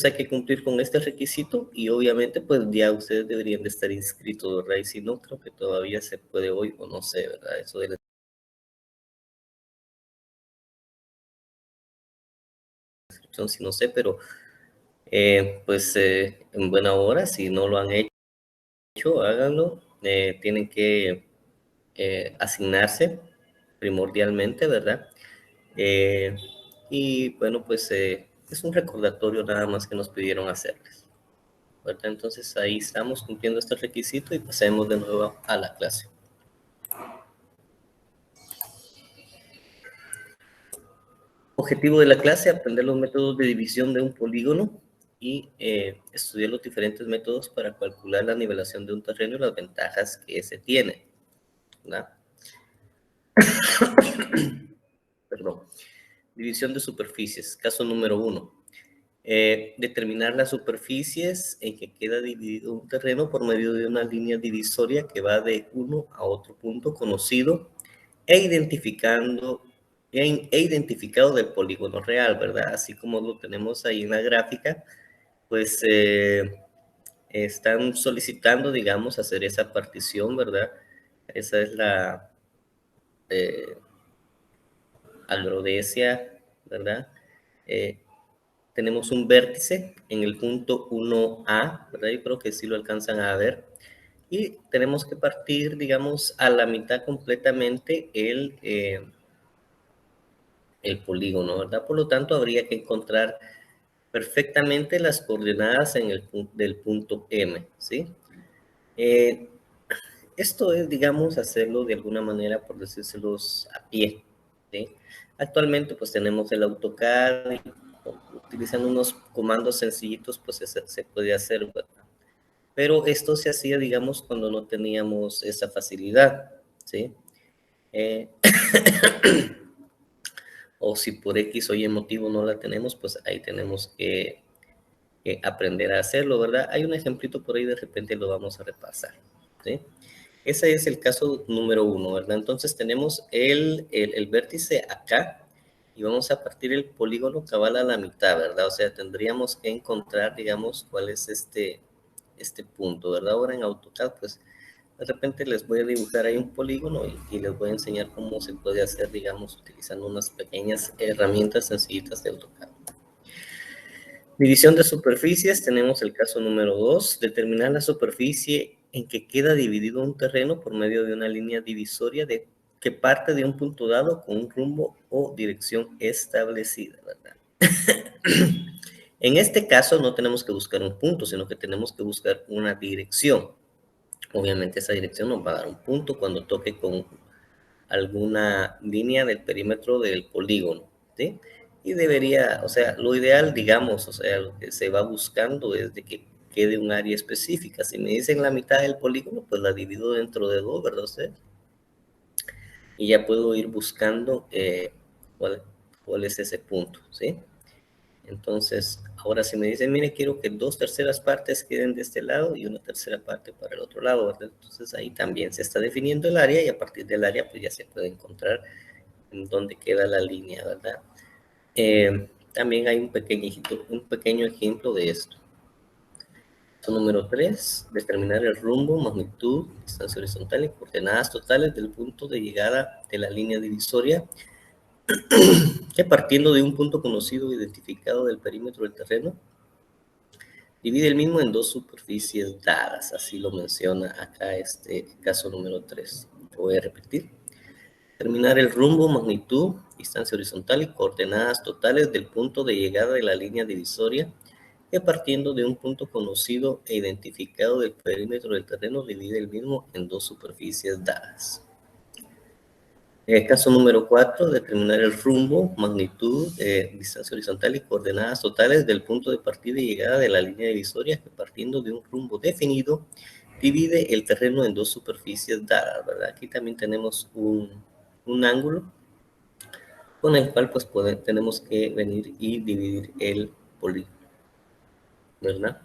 hay que cumplir con este requisito y obviamente pues ya ustedes deberían de estar inscritos, ¿verdad? Y si no, creo que todavía se puede hoy o no sé, ¿verdad? Eso de la inscripción, si no sé, pero pues en buena hora, si no lo han hecho, háganlo. Tienen que asignarse primordialmente, ¿verdad? Y bueno, pues es un recordatorio nada más que nos pidieron hacerles, ¿verdad? Entonces ahí estamos cumpliendo este requisito y pasemos de nuevo a la clase. Objetivo de la clase, aprender los métodos de división de un polígono y estudiar los diferentes métodos para calcular la nivelación de un terreno y las ventajas que ese tiene, ¿verdad? Perdón. División de superficies. Caso número 1. Determinar las superficies en que queda dividido un terreno por medio de una línea divisoria que va de uno a otro punto conocido e identificado del polígono real, ¿verdad? Así como lo tenemos ahí en la gráfica, pues están solicitando, digamos, hacer esa partición, ¿verdad? Esa es la agrodecia, ¿verdad? Eh, tenemos un vértice en el punto 1A, ¿verdad? Yo creo que sí lo alcanzan a ver. Y tenemos que partir, digamos, a la mitad completamente el polígono, ¿verdad? Por lo tanto, habría que encontrar perfectamente las coordenadas en del punto M, ¿sí? Esto es, digamos, hacerlo de alguna manera, por decírselos a pie, ¿sí? Actualmente, pues tenemos el AutoCAD y utilizando unos comandos sencillitos, pues se puede hacer, ¿verdad? Pero esto se hacía, digamos, cuando no teníamos esa facilidad, ¿sí? Eh, o si por X o Y motivo no la tenemos, pues ahí tenemos que aprender a hacerlo, ¿verdad? Hay un ejemplito por ahí, de repente lo vamos a repasar, ¿sí? Ese es el caso número 1, ¿verdad? Entonces tenemos el vértice acá y vamos a partir el polígono cabal a la mitad, ¿verdad? O sea, tendríamos que encontrar, digamos, cuál es este punto, ¿verdad? Ahora en AutoCAD, pues de repente les voy a dibujar ahí un polígono y les voy a enseñar cómo se puede hacer, digamos, utilizando unas pequeñas herramientas sencillitas de AutoCAD. División de superficies, tenemos el caso número 2, determinar la superficie en que queda dividido un terreno por medio de una línea divisoria que parte de un punto dado con un rumbo o dirección establecida, ¿verdad? En este caso no tenemos que buscar un punto, sino que tenemos que buscar una dirección. Obviamente esa dirección nos va a dar un punto cuando toque con alguna línea del perímetro del polígono, ¿sí? Y debería, o sea, lo ideal, digamos, o sea, lo que se va buscando es de que quede un área específica. Si me dicen la mitad del polígono, pues la divido dentro de 2, ¿verdad usted? Y ya puedo ir buscando cuál es ese punto, ¿sí? Entonces, ahora si me dicen, mire, quiero que 2/3 partes queden de este lado y 1/3 parte para el otro lado, ¿verdad? Entonces ahí también se está definiendo el área y a partir del área pues ya se puede encontrar en dónde queda la línea, ¿verdad? También hay un pequeño ejemplo de esto. Paso número 3, determinar el rumbo, magnitud, distancia horizontal y coordenadas totales del punto de llegada de la línea divisoria que partiendo de un punto conocido o identificado del perímetro del terreno, divide el mismo en 2 superficies dadas, así lo menciona acá este caso número 3. Lo voy a repetir. Determinar el rumbo, magnitud, distancia horizontal y coordenadas totales del punto de llegada de la línea divisoria que partiendo de un punto conocido e identificado del perímetro del terreno divide el mismo en 2 superficies dadas. Caso número 4, determinar el rumbo, magnitud, distancia horizontal y coordenadas totales del punto de partida y llegada de la línea divisoria que partiendo de un rumbo definido divide el terreno en 2 superficies dadas, ¿verdad? Aquí también tenemos un ángulo con el cual pues tenemos que venir y dividir el polígono, ¿verdad?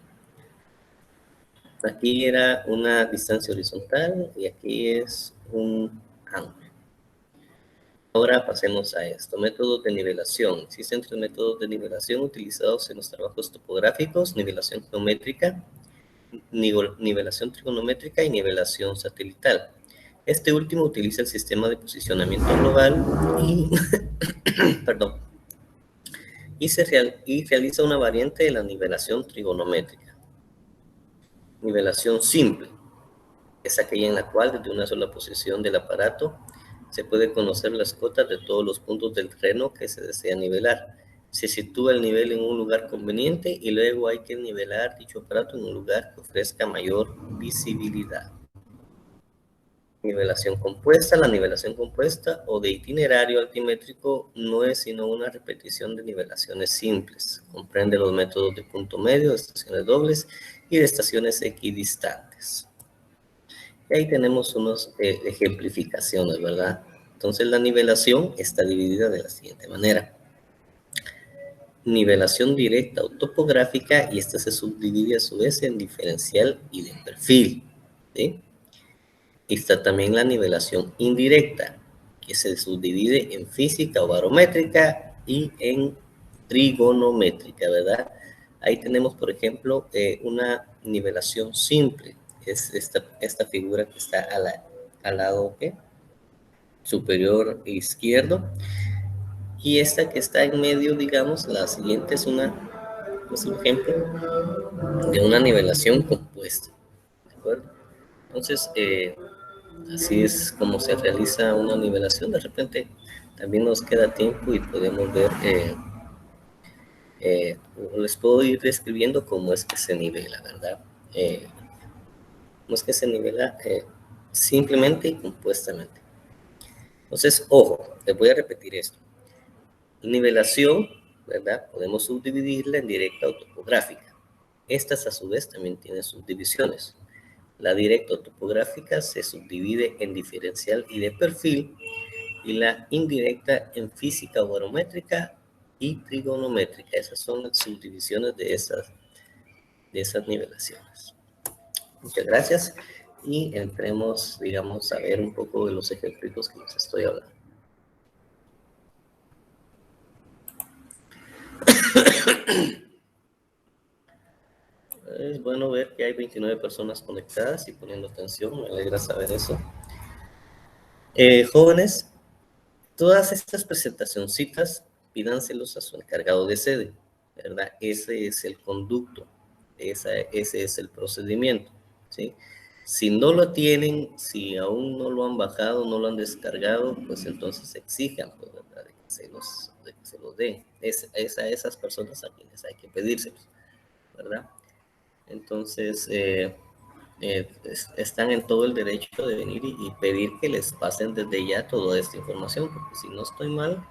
Aquí era una distancia horizontal y aquí es un ángulo. Ahora pasemos a esto. Métodos de nivelación. Existen 3 métodos de nivelación utilizados en los trabajos topográficos: nivelación geométrica, nivelación trigonométrica y nivelación satelital. Este último utiliza el sistema de posicionamiento global y, perdón, y realiza una variante de la nivelación trigonométrica. Nivelación simple es aquella en la cual desde una sola posición del aparato se puede conocer las cotas de todos los puntos del terreno que se desea nivelar. Se sitúa el nivel en un lugar conveniente y luego hay que nivelar dicho aparato en un lugar que ofrezca mayor visibilidad. Nivelación compuesta. La nivelación compuesta o de itinerario altimétrico no es sino una repetición de nivelaciones simples. Comprende los métodos de punto medio, de estaciones dobles y de estaciones equidistantes. Y ahí tenemos unas ejemplificaciones, ¿verdad? Entonces la nivelación está dividida de la siguiente manera. Nivelación directa o topográfica, y esta se subdivide a su vez en diferencial y de perfil, ¿sí? Y está también la nivelación indirecta, que se subdivide en física o barométrica y en trigonométrica, ¿verdad? Ahí tenemos, por ejemplo, una nivelación simple. Es esta figura que está al lado superior izquierdo. Y esta que está en medio, digamos, la siguiente es un ejemplo de una nivelación compuesta. ¿De acuerdo? Entonces, así es como se realiza una nivelación. De repente también nos queda tiempo y podemos ver, les puedo ir describiendo cómo es que se nivela, ¿verdad? Cómo es que se nivela simplemente y compuestamente. Entonces, ojo, les voy a repetir esto. Nivelación, ¿verdad? Podemos subdividirla en directa o topográfica. Estas a su vez también tienen subdivisiones. La directa o topográfica se subdivide en diferencial y de perfil, y la indirecta en física o barométrica y trigonométrica. Esas son las subdivisiones de esas nivelaciones. Muchas gracias y entremos, digamos, a ver un poco de los ejemplos que les estoy hablando. Es bueno ver que hay 29 personas conectadas y poniendo atención, me alegra saber eso. Jóvenes, todas estas presentacioncitas pídanselos a su encargado de sede, ¿verdad? Ese es el conducto, ese es el procedimiento, ¿sí? Si no lo tienen, si aún no lo han bajado, no lo han descargado, pues entonces exijan, pues, ¿verdad? De que se los den. Es a esas personas a quienes hay que pedírselos, ¿verdad? Entonces, están en todo el derecho de venir y pedir que les pasen desde ya toda esta información, porque si no estoy mal,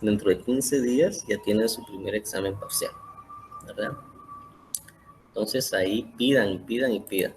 dentro de 15 días ya tienen su primer examen parcial, ¿verdad? Entonces ahí pidan y pidan y pidan.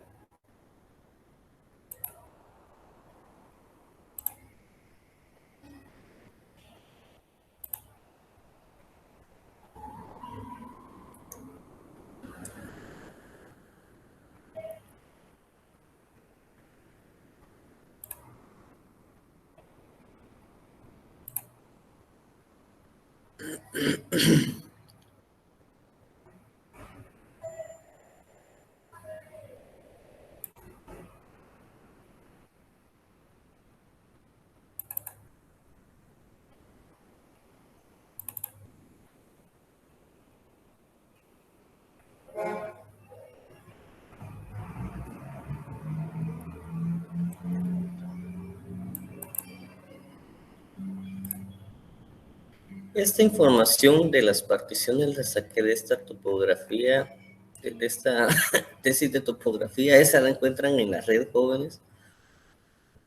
Esta información de las particiones la saqué de esta topografía, de esta tesis de topografía. Esa la encuentran en la red, jóvenes.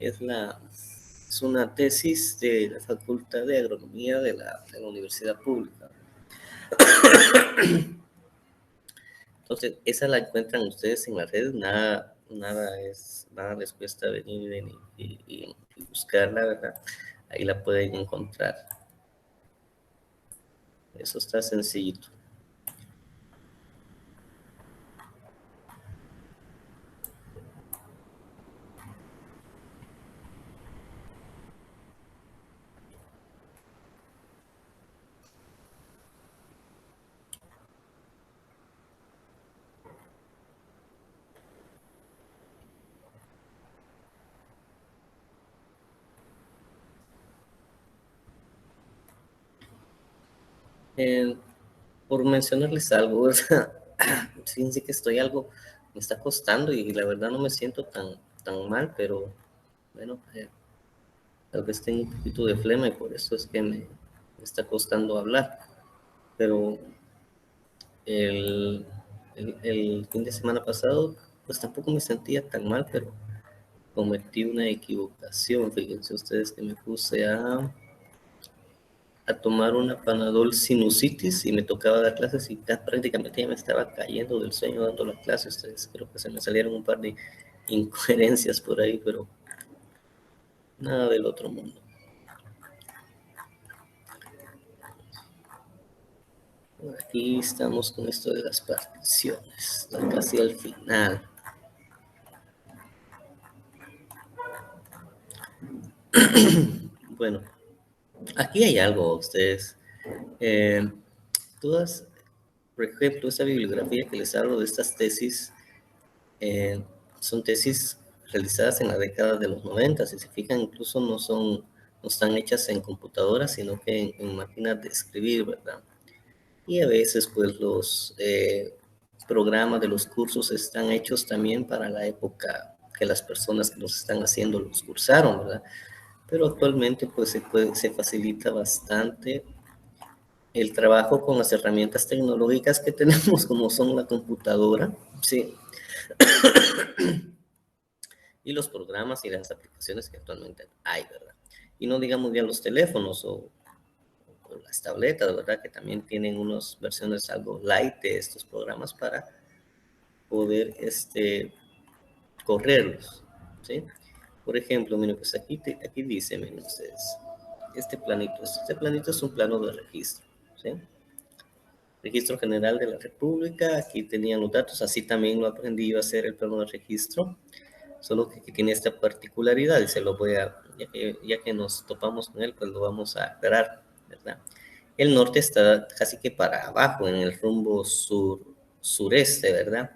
Es una tesis de la Facultad de Agronomía de la Universidad Pública. Entonces, esa la encuentran ustedes en la red. Nada les cuesta venir y buscarla, ¿verdad? Ahí la pueden encontrar. Eso está sencillito. Eh, por mencionarles algo, ¿verdad? Fíjense que me está costando y la verdad no me siento tan mal, pero bueno, tal vez tengo un poquito de flema y por eso es que me está costando hablar. Pero el, el fin de semana pasado, pues tampoco me sentía tan mal, pero cometí una equivocación. Fíjense ustedes que me puse a tomar una Panadol sinusitis y me tocaba dar clases y prácticamente ya me estaba cayendo del sueño dando las clases. Ustedes creo que se me salieron un par de incoherencias por ahí, pero nada del otro mundo. Aquí estamos con esto de las particiones, casi al final. Bueno, aquí hay algo, ustedes. Eh, todas, por ejemplo, esta bibliografía que les hablo de estas tesis, eh, son tesis realizadas en la década de los 90. Si se fijan, incluso no están hechas en computadoras, sino que en máquinas de escribir, ¿verdad? Y a veces, pues, los programas de los cursos están hechos también para la época que las personas que los están haciendo los cursaron, ¿verdad? Pero actualmente, pues, se facilita bastante el trabajo con las herramientas tecnológicas que tenemos, como son la computadora, ¿sí? Y los programas y las aplicaciones que actualmente hay, ¿verdad? Y no digamos ya los teléfonos o las tabletas, ¿verdad? Que también tienen unas versiones algo light de estos programas para poder correrlos, ¿sí? Por ejemplo, miren, pues aquí dice, miren ustedes, este planito es un plano de registro, ¿sí? Registro General de la República, aquí tenían los datos, así también lo aprendí yo a hacer el plano de registro, solo que tiene esta particularidad y se lo voy a, ya que nos topamos con él, pues lo vamos a aclarar, ¿verdad? El norte está casi que para abajo, en el rumbo sureste, ¿verdad?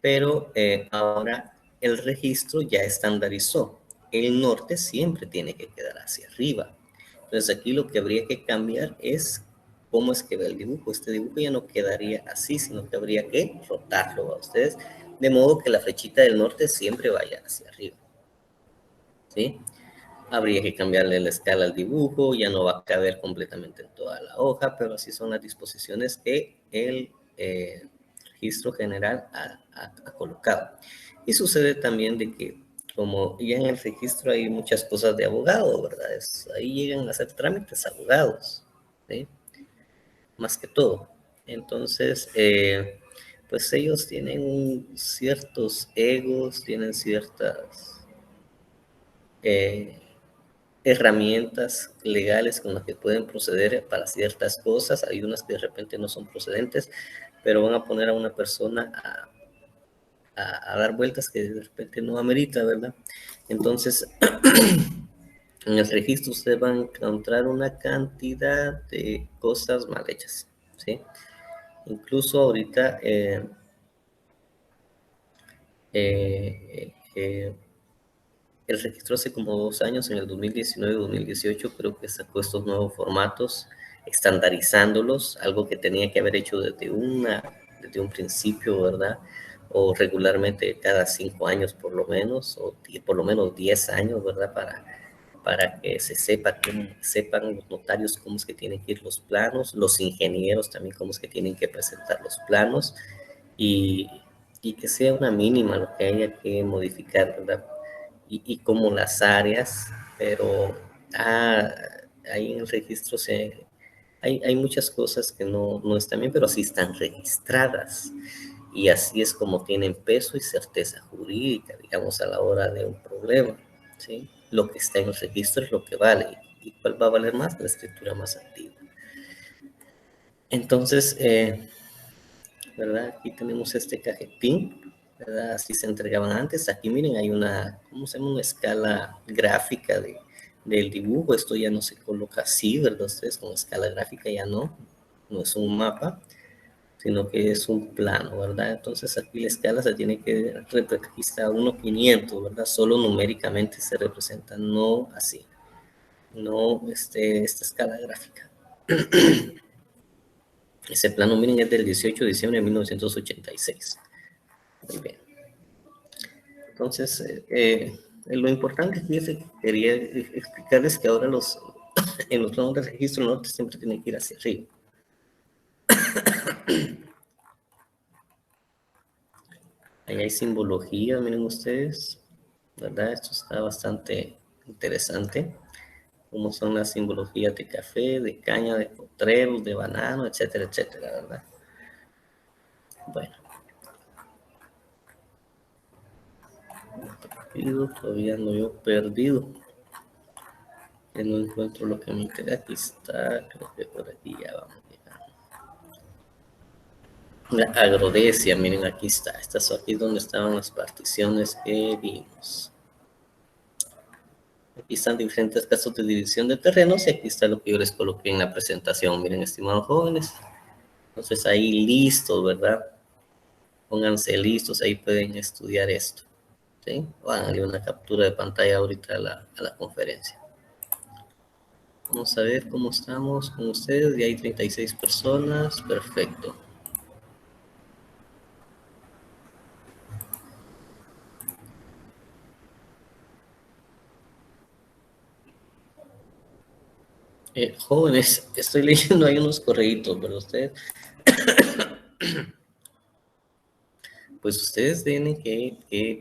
Pero ahora el registro ya estandarizó. El norte siempre tiene que quedar hacia arriba. Entonces aquí lo que habría que cambiar es cómo es que ve el dibujo. Este dibujo ya no quedaría así, sino que habría que rotarlo a ustedes, de modo que la flechita del norte siempre vaya hacia arriba, ¿sí? Habría que cambiarle la escala al dibujo, ya no va a caber completamente en toda la hoja, pero así son las disposiciones que el registro general ha colocado. Y sucede también de que como ya en el registro hay muchas cosas de abogado, ¿verdad? Ahí llegan a hacer trámites abogados, ¿sí? Más que todo. Entonces, pues ellos tienen ciertos egos, tienen ciertas eh, herramientas legales con las que pueden proceder para ciertas cosas. Hay unas que de repente no son procedentes, pero van a poner a una persona a dar vueltas que de repente no amerita, ¿verdad? Entonces, en el registro usted va a encontrar una cantidad de cosas mal hechas, ¿sí? Incluso ahorita eh, eh, el registro hace como 2 años, en el 2019-2018, creo que sacó estos nuevos formatos, estandarizándolos, algo que tenía que haber hecho desde un principio, ¿verdad? O regularmente cada 5 años por lo menos, o por lo menos 10 años, ¿verdad? Para que sepan los notarios cómo es que tienen que ir los planos, los ingenieros también cómo es que tienen que presentar los planos y, y que sea una mínima lo que haya que modificar, ¿verdad? Y como las áreas, pero ahí en el registro hay muchas cosas que no están bien, pero así están registradas. Y así es como tienen peso y certeza jurídica, digamos, a la hora de un problema, ¿sí? Lo que está en el registro es lo que vale. ¿Y cuál va a valer más? La escritura más antigua. Entonces, ¿verdad? Aquí tenemos este cajetín, ¿verdad? Así se entregaban antes. Aquí miren, hay ¿cómo se llama? Una escala gráfica del dibujo. Esto ya no se coloca así, ¿verdad? Ustedes con escala gráfica ya no es un mapa, sino que es un plano, ¿verdad? Entonces aquí la escala se tiene que registrar 1:500, ¿verdad? Solo numéricamente se representa, no así, no esta escala gráfica. Ese plano, miren, es del 18 de diciembre de 1986. Muy bien. Entonces, lo importante aquí es que quería explicarles que ahora en los planos de registro norte siempre tienen que ir hacia arriba. Ahí hay simbología, miren ustedes, ¿verdad? Esto está bastante interesante. Cómo son las simbologías de café, de caña, de potreros, de banano, etcétera, etcétera, ¿verdad? Bueno, todavía no yo perdido. Que no encuentro lo que me interesa. Aquí está, creo que por aquí ya vamos. La agrodecia, miren, aquí está. Estas son aquí donde estaban las particiones que vimos. Aquí están diferentes casos de división de terrenos y aquí está lo que yo les coloqué en la presentación. Miren, estimados jóvenes. Entonces ahí listos, ¿verdad? Pónganse listos, ahí pueden estudiar esto. ¿Sí? Van a darle una captura de pantalla ahorita a la conferencia. Vamos a ver cómo estamos con ustedes. Ya hay 36 personas. Perfecto. Jóvenes, estoy leyendo ahí unos correitos, pero ustedes, pues ustedes tienen que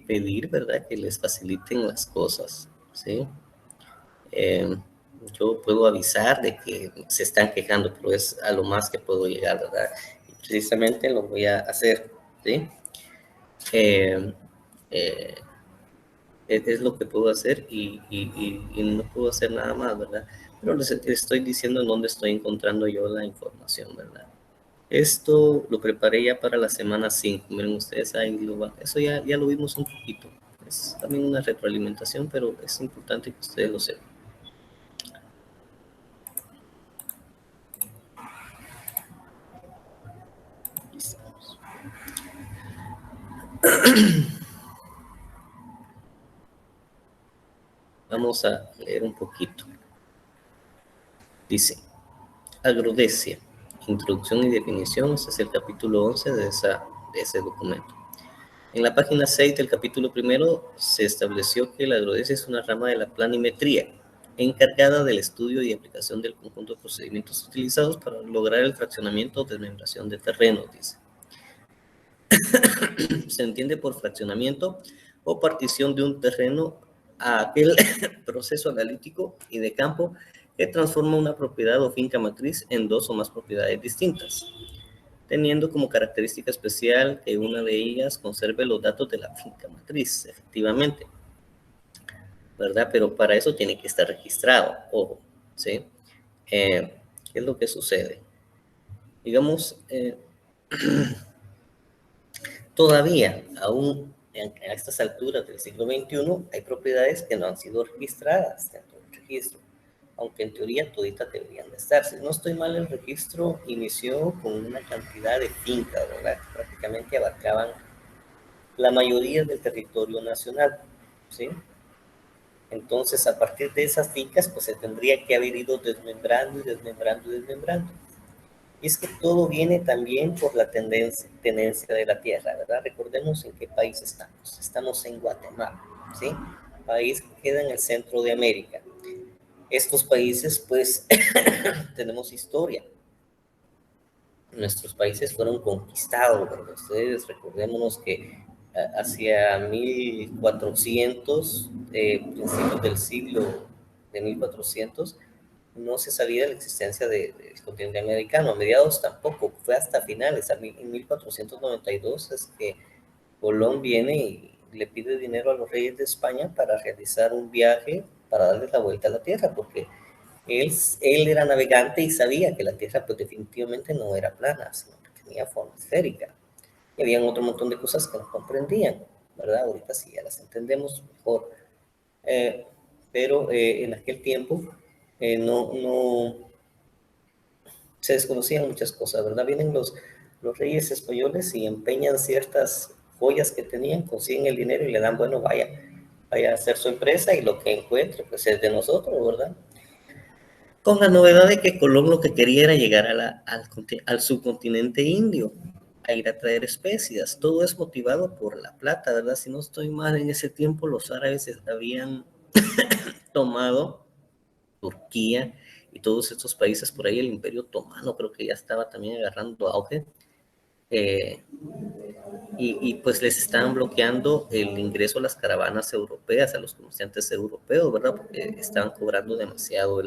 pedir, ¿verdad? Que les faciliten las cosas, ¿sí? Yo puedo avisar de que se están quejando, pero es a lo más que puedo llegar, ¿verdad? Y precisamente lo voy a hacer, ¿sí? Eh, eh, es lo que puedo hacer y no puedo hacer nada más, ¿verdad? Pero les estoy diciendo en dónde estoy encontrando yo la información, ¿verdad? Esto lo preparé ya para la semana 5. Miren ustedes ahí, eso ya lo vimos un poquito. Es también una retroalimentación, pero es importante que ustedes lo sepan. Vamos a leer un poquito. Dice, agrodecia, introducción y definición. Este es el capítulo 11 de ese documento. En la página 6 del capítulo primero se estableció que la agrodecia es una rama de la planimetría encargada del estudio y aplicación del conjunto de procedimientos utilizados para lograr el fraccionamiento o desmembración de terrenos, dice. Se entiende por fraccionamiento o partición de un terreno a aquel proceso analítico y de campo que transforma una propiedad o finca matriz en dos o más propiedades distintas, teniendo como característica especial que una de ellas conserve los datos de la finca matriz, efectivamente, ¿verdad? Pero para eso tiene que estar registrado, ojo, ¿sí? ¿Qué es lo que sucede? Digamos, todavía, aún a estas alturas del siglo XXI, hay propiedades que no han sido registradas dentro del registro, aunque en teoría toditas deberían de estar. Si no estoy mal, el registro inició con una cantidad de fincas, ¿verdad? Que prácticamente abarcaban la mayoría del territorio nacional, ¿sí? Entonces, a partir de esas fincas, pues se tendría que haber ido desmembrando y desmembrando y desmembrando. Y es que todo viene también por la tenencia de la tierra, ¿verdad? Recordemos en qué país estamos. Estamos en Guatemala, ¿sí? País que queda en el centro de América. Estos países, pues, tenemos historia. Nuestros países fueron conquistados, ¿verdad? Ustedes recordémonos que hacia 1400, principios del siglo de 1400, no se sabía de la existencia del continente americano. A mediados tampoco, fue hasta finales. En 1492 es que Colón viene y le pide dinero a los reyes de España para realizar un viaje para darles la vuelta a la tierra, porque él era navegante y sabía que la tierra pues definitivamente no era plana, sino que tenía forma esférica. Y había otro montón de cosas que no comprendían, ¿verdad? Ahorita sí ya las entendemos mejor. Eh, pero en aquel tiempo no se desconocían muchas cosas, ¿verdad? Vienen los reyes españoles y empeñan ciertas joyas que tenían, consiguen el dinero y le dan, bueno, vaya a hacer su empresa y lo que encuentre, pues es de nosotros, ¿verdad? con la novedad de que Colón lo que quería era llegar al subcontinente indio, a ir a traer especias. Todo es motivado por la plata, ¿verdad? Si no estoy mal, en ese tiempo los árabes habían tomado Turquía y todos estos países por ahí. El Imperio Otomano creo que ya estaba también agarrando auge. Eh, y pues les estaban bloqueando el ingreso a las caravanas europeas, a los comerciantes europeos, ¿verdad? Porque estaban cobrando demasiado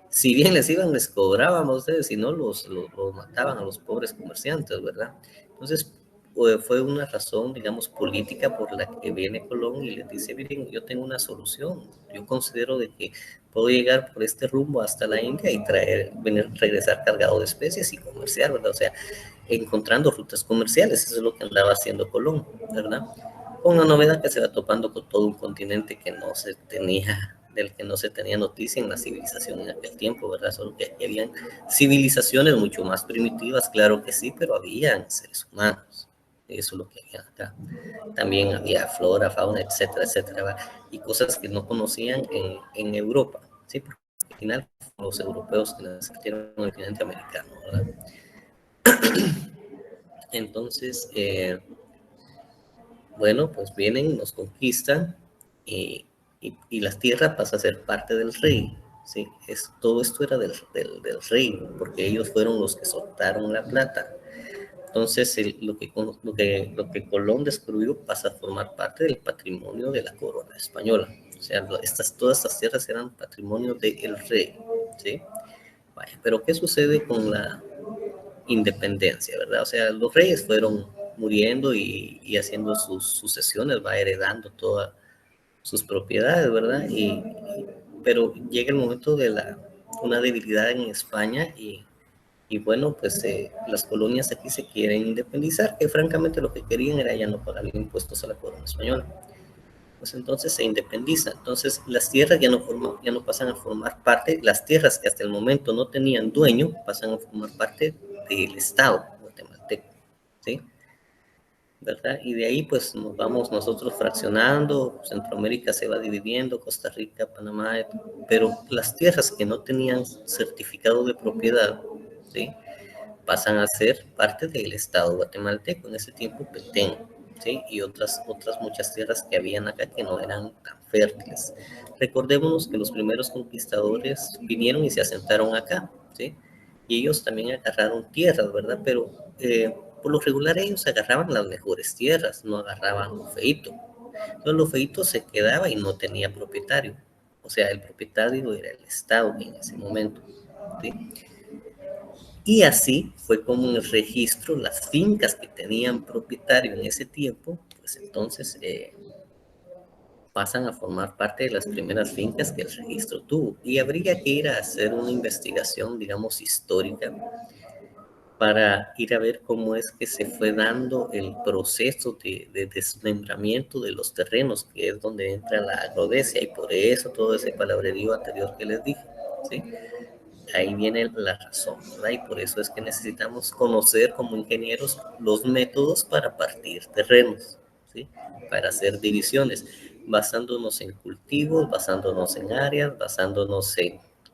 si bien les iban, les cobraban a ustedes, si no, los mataban a los pobres comerciantes, ¿verdad? Entonces, fue una razón, digamos, política por la que viene Colón y les dice, miren, yo tengo una solución. Yo considero de que puedo llegar por este rumbo hasta la India y regresar cargado de especies y comerciar, ¿verdad? O sea, encontrando rutas comerciales, eso es lo que andaba haciendo Colón, ¿verdad? Con la novedad que se va topando con todo un continente que no se tenía, del que no se tenía noticia en la civilización en aquel tiempo, ¿verdad? Solo que habían civilizaciones mucho más primitivas, claro que sí, pero habían seres humanos. Eso es lo que había acá. También había flora, fauna, etcétera, etcétera, ¿verdad? Y cosas que no conocían en Europa, ¿sí? Porque al final los europeos que les en el continente americano, ¿verdad? Entonces, bueno, pues vienen, nos conquistan y la tierra pasa a ser parte del rey. ¿Sí? Todo esto era del rey, porque ellos fueron los que soltaron la plata. Entonces, lo que Colón descubrió pasa a formar parte del patrimonio de la corona española. O sea, todas estas tierras eran patrimonio del rey. ¿Sí? Vaya, pero ¿qué sucede con la independencia, verdad? O sea, los reyes fueron muriendo y haciendo sus sucesiones, va heredando todas sus propiedades, ¿verdad? Pero llega el momento de una debilidad en España y bueno, pues las colonias aquí se quieren independizar, que francamente lo que querían era ya no pagar impuestos a la corona española. Pues entonces se independiza. Entonces las tierras ya no pasan a formar parte, las tierras que hasta el momento no tenían dueño, pasan a formar parte del Estado guatemalteco, ¿sí? ¿Verdad? Y de ahí pues nos vamos nosotros fraccionando, Centroamérica se va dividiendo, Costa Rica, Panamá, pero las tierras que no tenían certificado de propiedad, ¿sí? Pasan a ser parte del Estado guatemalteco, en ese tiempo Petén, ¿sí? Y otras muchas tierras que habían acá que no eran tan fértiles. Recordémonos que los primeros conquistadores vinieron y se asentaron acá, ¿sí? Y ellos también agarraron tierras, ¿verdad? Pero por lo regular ellos agarraban las mejores tierras, no agarraban lo feito. Entonces lo feito se quedaba y no tenía propietario. O sea, el propietario era el Estado en ese momento, ¿sí? Y así fue como en el registro las fincas que tenían propietario en ese tiempo, pues entonces pasan a formar parte de las primeras fincas que el registro tuvo. Y habría que ir a hacer una investigación, digamos, histórica para ir a ver cómo es que se fue dando el proceso de desmembramiento de los terrenos, que es donde entra la agrodecia, y por eso todo ese palabrerío anterior que les dije, ¿sí? Ahí viene la razón, ¿verdad? Y por eso es que necesitamos conocer como ingenieros los métodos para partir terrenos, ¿sí? Para hacer divisiones, basándonos en cultivos, basándonos en áreas, basándonos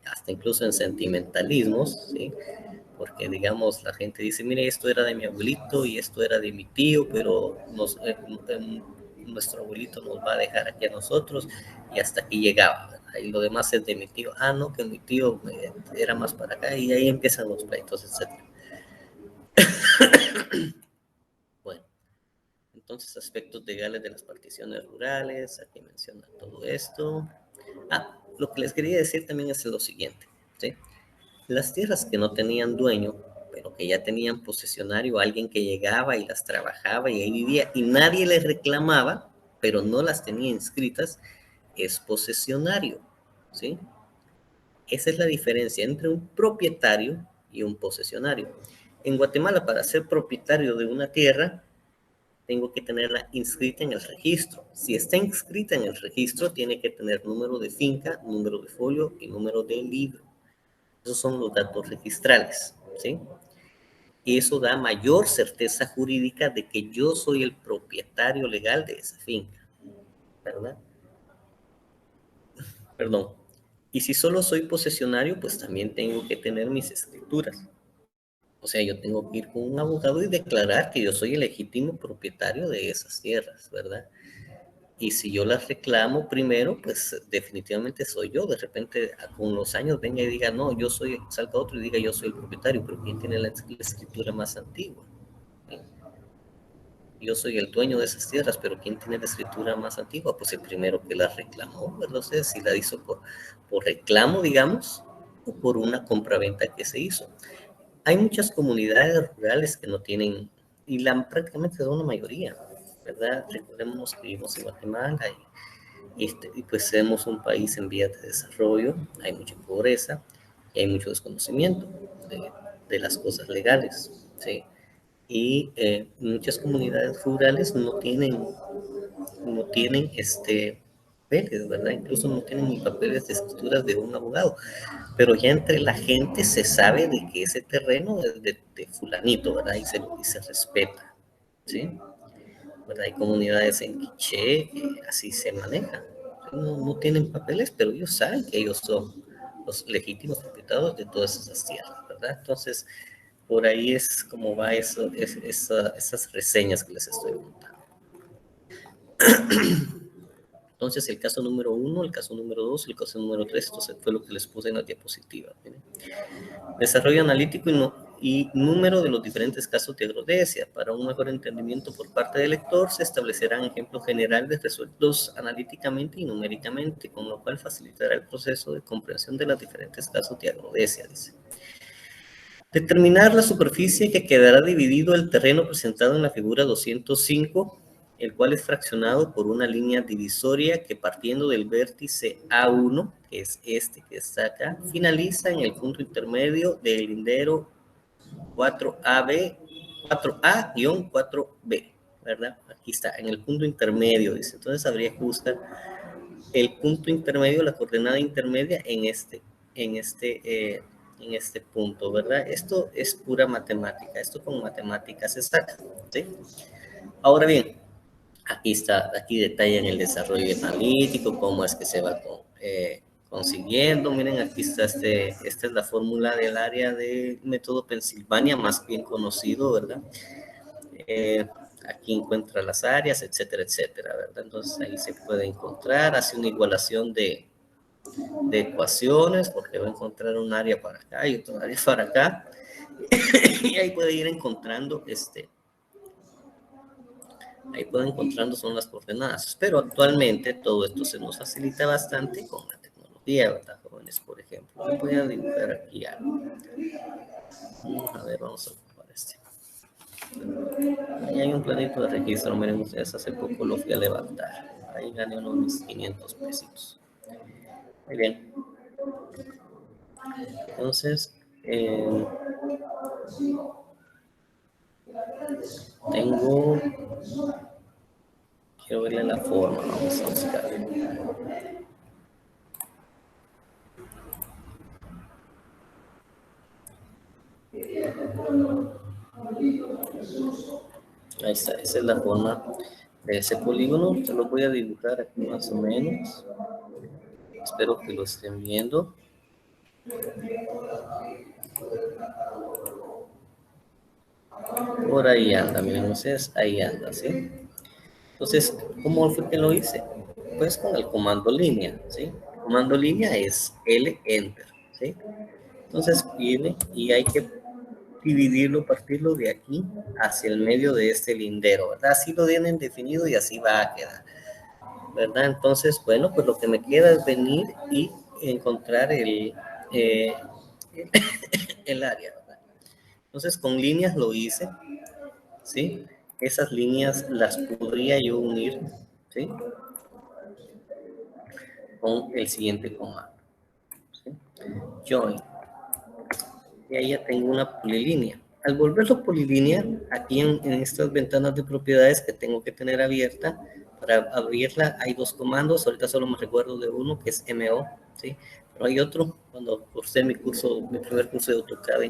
hasta incluso en sentimentalismos, ¿sí? Porque digamos, la gente dice, mire, esto era de mi abuelito y esto era de mi tío, pero nuestro abuelito nos va a dejar aquí a nosotros y hasta aquí llegaba, ¿verdad? Y lo demás es de mi tío. Ah, no, que mi tío era más para acá y ahí empiezan los pleitos, etc. Bueno, entonces aspectos legales de las particiones rurales, aquí menciona todo esto. Ah, lo que les quería decir también es lo siguiente, ¿sí? Las tierras que no tenían dueño, pero que ya tenían posesionario, alguien que llegaba y las trabajaba y ahí vivía y nadie les reclamaba, pero no las tenía inscritas, es posesionario, ¿sí? Esa es la diferencia entre un propietario y un posesionario. En Guatemala, para ser propietario de una tierra, tengo que tenerla inscrita en el registro. Si está inscrita en el registro, tiene que tener número de finca, número de folio y número de libro. Esos son los datos registrales, ¿sí? Y eso da mayor certeza jurídica de que yo soy el propietario legal de esa finca, ¿verdad? Perdón. Y si solo soy posesionario, pues también tengo que tener mis escrituras. O sea, yo tengo que ir con un abogado y declarar que yo soy el legítimo propietario de esas tierras, ¿verdad? Y si yo las reclamo primero, pues definitivamente soy yo. De repente, con los años venga y diga, no, yo soy, salga otro y diga, yo soy el propietario, pero ¿quién tiene la escritura más antigua? Yo soy el dueño de esas tierras, pero ¿quién tiene la escritura más antigua? Pues el primero que la reclamó, ¿verdad? O sea, si la hizo por reclamo, digamos, o por una compraventa que se hizo. Hay muchas comunidades rurales que no tienen, y prácticamente son una mayoría, ¿verdad? Recordemos que vivimos en Guatemala y pues somos un país en vías de desarrollo, hay mucha pobreza y hay mucho desconocimiento de las cosas legales, ¿sí? Y muchas comunidades rurales no tienen papeles, ¿verdad? Incluso no tienen ni papeles de escrituras de un abogado, pero ya entre la gente se sabe de que ese terreno es de fulanito, ¿verdad? Y se respeta, ¿sí? ¿Verdad? Hay comunidades en Quiché que así se manejan. No tienen papeles, pero ellos saben que ellos son los legítimos propietarios de todas esas tierras, ¿verdad? Entonces, por ahí es como va esas reseñas que les estoy contando. Entonces, el caso número 1, el caso número 2, el caso número 3, entonces fue lo que les puse en la diapositiva. ¿Miren? Desarrollo analítico y número de los diferentes casos de agrodecia. Para un mejor entendimiento por parte del lector, se establecerán ejemplos generales resueltos analíticamente y numéricamente, con lo cual facilitará el proceso de comprensión de los diferentes casos de agrodecia, dice. Determinar la superficie que quedará dividido el terreno presentado en la figura 205, el cual es fraccionado por una línea divisoria que partiendo del vértice A1, que es este que está acá, finaliza en el punto intermedio del lindero 4A-4B, ¿verdad? Aquí está, en el punto intermedio, dice. Entonces habría que buscar el punto intermedio, la coordenada intermedia en este punto, ¿verdad? Esto es pura matemática, esto con matemáticas se saca, ¿sí? Ahora bien, aquí detallan el desarrollo analítico, cómo es que se va consiguiendo. Miren, aquí está esta es la fórmula del área del método Pensilvania, más bien conocido, ¿verdad? Aquí encuentra las áreas, etcétera, etcétera, ¿verdad? Entonces ahí se puede encontrar, hace una igualación de ecuaciones, porque va a encontrar un área para acá y otro área para acá, y ahí puede ir encontrando ahí puede encontrando son las coordenadas, pero actualmente todo esto se nos facilita bastante con la tecnología, ¿verdad, jóvenes? Por ejemplo, voy a dibujar aquí algo. A ver, vamos a ocupar este. Ahí hay un planito de registro, miren ustedes, hace poco lo fui a levantar. Ahí gané unos 500 pesitos. Muy bien. Entonces, quiero verle la forma, vamos a buscar. Ahí está, esa es la forma de ese polígono. Se lo voy a dibujar aquí más o menos. Espero que lo estén viendo. Por ahí anda, miren ustedes, ahí anda, ¿sí? Entonces, ¿cómo fue que lo hice? Pues con el comando línea, ¿sí? El comando línea es L, Enter, ¿sí? Entonces viene y hay que dividirlo, partirlo de aquí hacia el medio de este lindero, ¿verdad? Así lo tienen definido y así va a quedar, ¿verdad? Entonces, bueno, pues lo que me queda es venir y encontrar eh, el área, ¿verdad? Entonces, con líneas lo hice, ¿sí? Esas líneas las podría yo unir, ¿sí? Con el siguiente comando, ¿sí? Join. Y ahí ya tengo una polilínea. Al volverlo polilínea, aquí en estas ventanas de propiedades que tengo que tener abierta, para abrirla hay dos comandos, ahorita solo me recuerdo de uno que es MO, ¿sí? Pero hay otro, cuando cursé mi primer curso de AutoCAD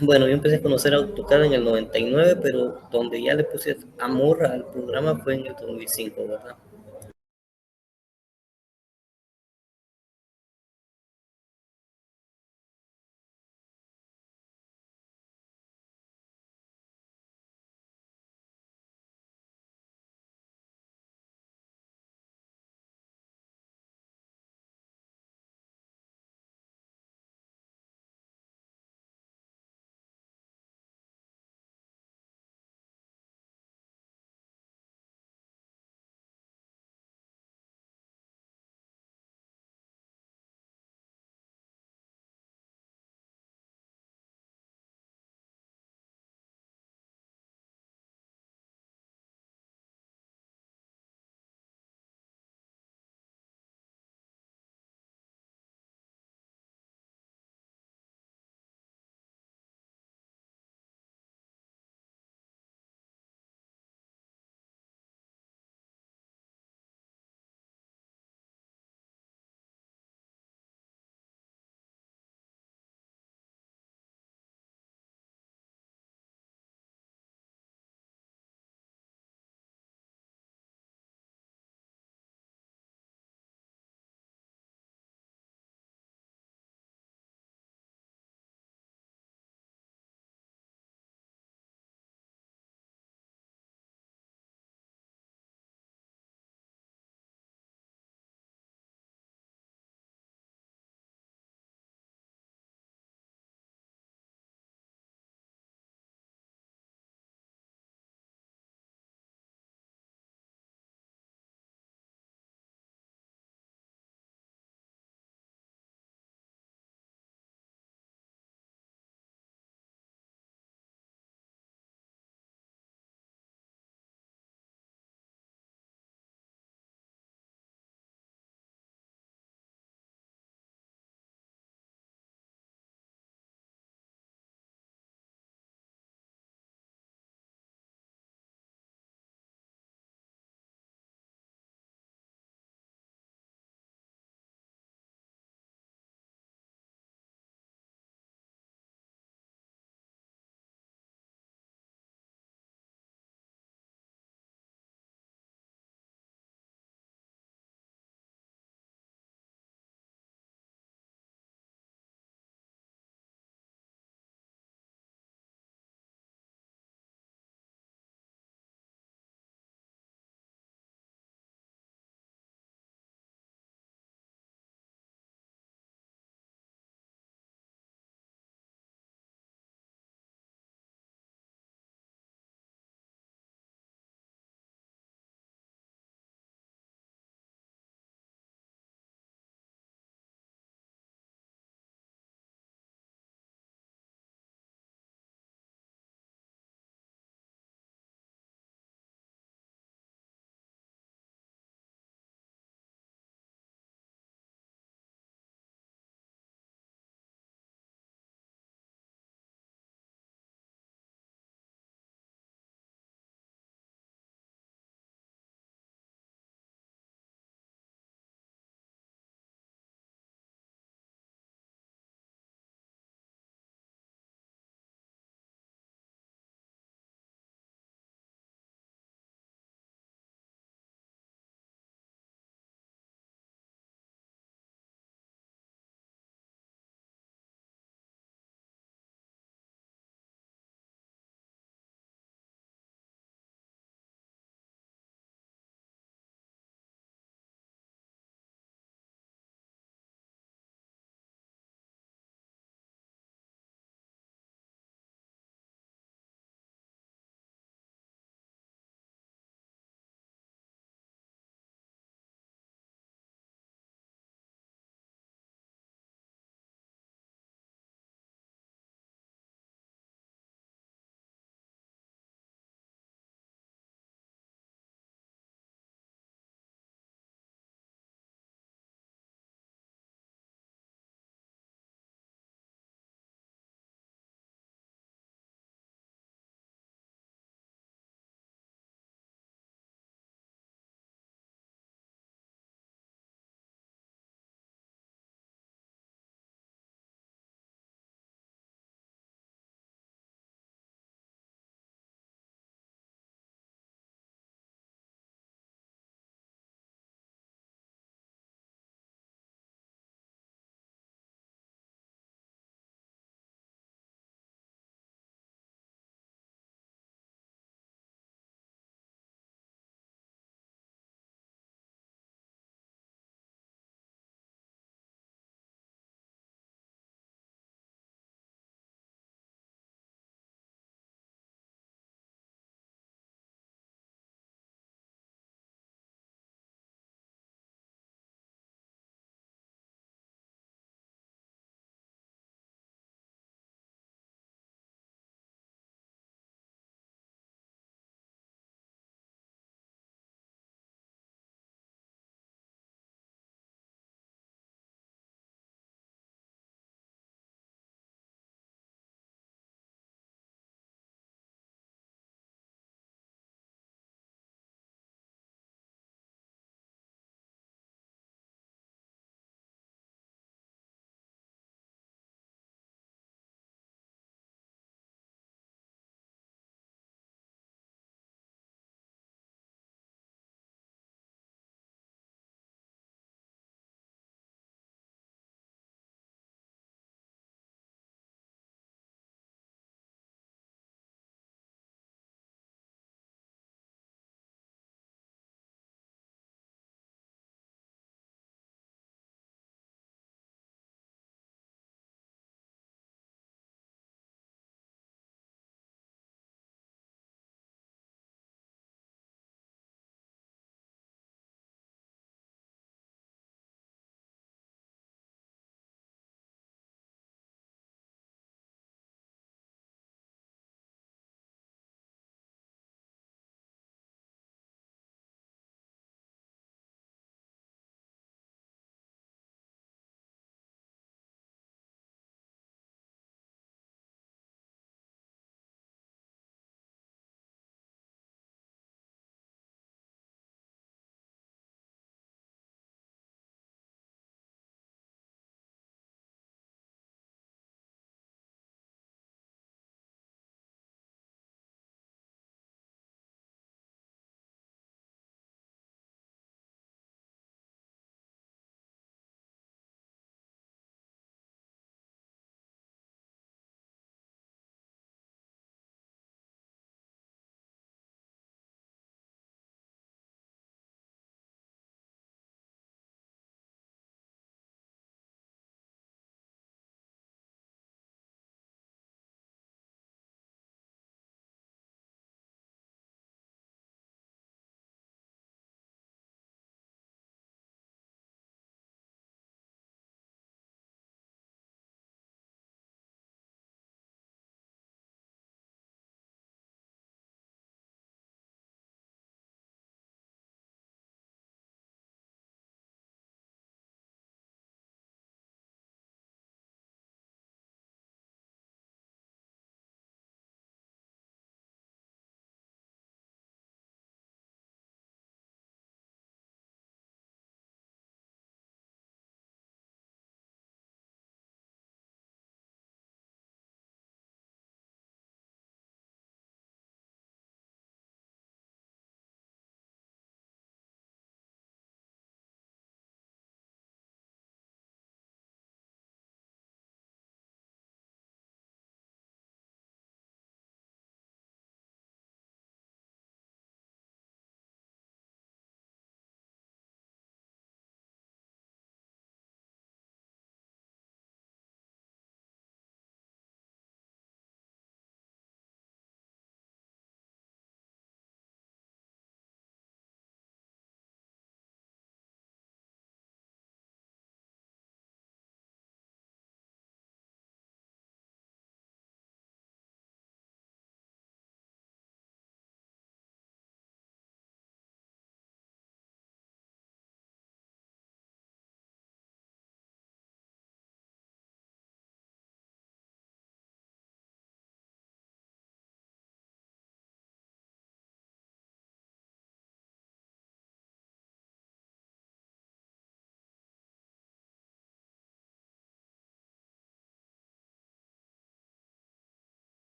bueno, yo empecé a conocer AutoCAD en el 99, pero donde ya le puse amor al programa fue en el 2005, ¿verdad?